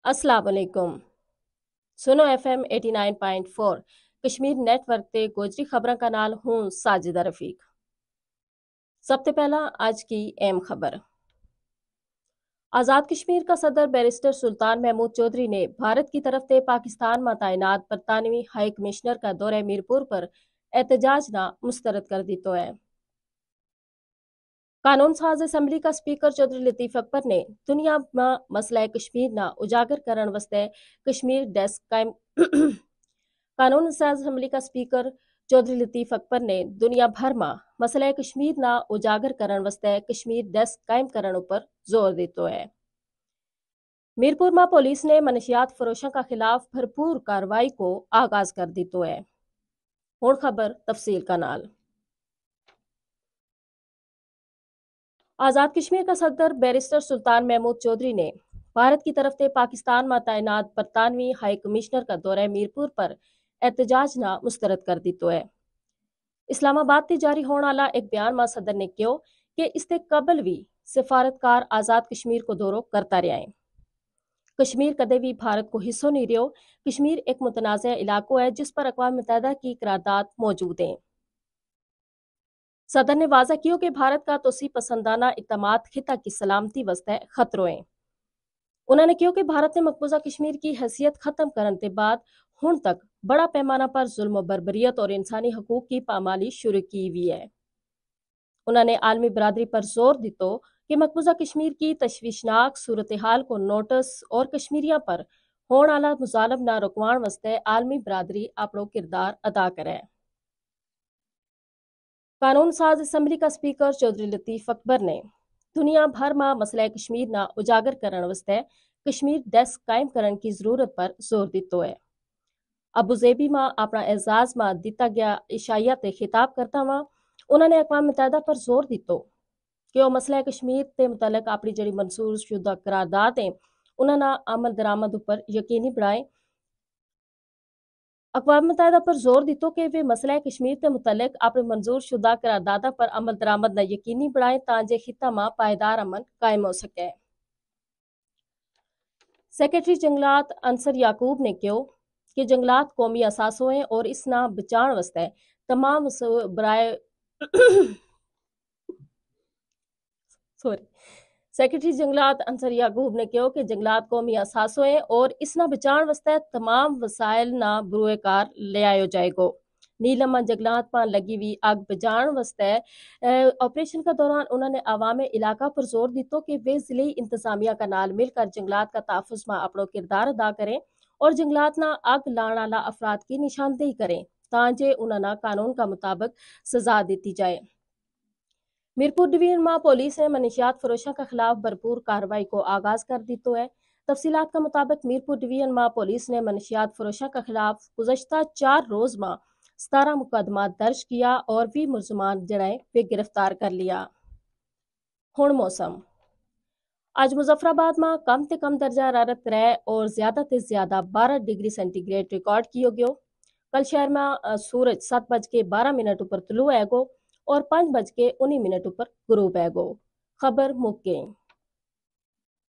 अस्सलाम वालेकुम। सुनो FM 89.4 कश्मीर नेटवर्क ते गोजरी खबरां का नाल हूं साजिदा रफीक। सबसे पहला आज की अहम खबर। आज़ाद कश्मीर का सदर बैरिस्टर सुल्तान महमूद चौधरी ने भारत की तरफ से पाकिस्तान में तैनात बरतानवी हाई कमिश्नर का दौरे मीरपुर पर एहतजाज ना मुस्तरद कर दितो है। कानून साज असम्बली का स्पीकर चौधरी लतीफ अकबर ने दुनिया में मसला कश्मीर ना उजागर करण वास्ते कश्मीर डेस्क कायम कानून साज असम्बली का स्पीकर चौधरी लतीफ अकबर ने दुनिया भर में मसला कश्मीर ना उजागर करण वास्ते कश्मीर डेस्क कायम करण पर जोर दितो है। मीरपुर में पुलिस ने मनशियात फरोशों का खिलाफ भरपूर कार्रवाई को आगाज कर दितो है। हुण खबर तफसील का नाल। आज़ाद कश्मीर का सदर बैरिस्टर सुल्तान महमूद चौधरी ने भारत की तरफ से पाकिस्तान में तैनात बरतानवी हाई कमिश्नर का दौरा मीरपुर पर एहतजाज ना मुस्तरद कर दितो है। इस्लामाबाद से जारी होने वाला एक बयान में सदर ने कहो कि इससे कबल भी सिफारतकार आज़ाद कश्मीर को दौरो करता रहा है। कश्मीर कदे भी भारत को हिस्सो नहीं रहो। कश्मीर एक मुतनाज़ इलाको है जिस पर अक़वाम मुत्तहिदा की करारदाद मौजूद है। सदर ने वाज़ा किया कि भारत का तोसी पसंदाना इक़दामात खिता की सलामती वास्ते खतरों हैं। उन्होंने कहा कि भारत ने मकबूजा कश्मीर की हैसियत खत्म करने के बाद हुण तक बड़ा पैमाना पर जुल्म बर्बरियत और इंसानी हकूक की पामाली शुरू की हुई है। उन्होंने आलमी बरादरी पर जोर दितो कि मकबूजा कश्मीर की तशवीशनाक सूरत हाल को नोटिस और कश्मीरियों पर होने वाला मुजालम ना रुकवाण वास्ते आलमी बरादरी अपनो किरदार अदा करे। कानून साज असम्बली का स्पीकर चौधरी लतीफ अकबर ने दुनिया भर में मसला कश्मीर ना उजागर करने वास्ते कश्मीर डेस्क कायम करने की जरूरत पर जोर दितो है। अबुजेबी में अपना एजाज में दिता गया इशाया ते खिताब करता हुआ उन्होंने अक़वाम मुत्तहिदा पर जोर दितो कि वह मसला कश्मीर के मुतलक अपनी जड़ी मंसूर शुदा करारदाद है उन्होंने अमल दरामद पर यकीनी बनाए। अक़वाम मुत्तहिदा पर जोर दितो कि वे मसला कश्मीर के मुतलक अपने मंजूर शुदा करारदादा पर अमल दरामद न यकीनी बनाए तांजे खिता में पायदार अमन कायम हो सके। सेक्रेटरी जंगलात अंसर याकूब ने कहो कि जंगलात कौमी असासों हैं और इस ना बचाण वास्ते तमाम बराए सॉरी सेक्रेटरी जंगलात अंसर याकूब ने कहा कि जंगलात कौमी असासों हैं और इस ना बचाण वास्ते तमाम वसाइल ना बुरुए कार ले आयो जाएगो। नीलम जंगलात पर लगी हुई आग बुझाण वास्ते ऑपरेशन का दौरान उन्होंने अवाम इलाका पर जोर दितो कि वे जिले इंतजामिया का नाल मिलकर जंगलात का तहफ़्फ़ुज़ में अपनो किरदार अदा करें और जंगलात ना आग लाने वाला अफराद की निशानदेही करें तांजे उन्हें कानून का मुताबिक सजा दी जाए। मीरपुर डिवीजन में पुलिस ने मनशियात फरोशों के खिलाफ भरपूर कार्रवाई को आगाज कर दितो है। तफसीलात के मुताबिक मीरपुर डिवीजन में पुलिस ने मनशियात फरोशों के खिलाफ गुज़श्ता 4 रोज में 17 मुकदमा दर्ज किया और 20 मुलजमान जड़े वे गिरफ्तार कर लिया। हुण मौसम। आज मुजफ्फराबाद में कम से कम दर्जा हरारत 3 और ज्यादा से ज्यादा 12 डिग्री सेंटीग्रेड रिकॉर्ड किया गयो। कल शहर में सूरज 7:12 पर तुलू आएगो और 5:19 पर गुरूब आएगो। खबर मुक गई।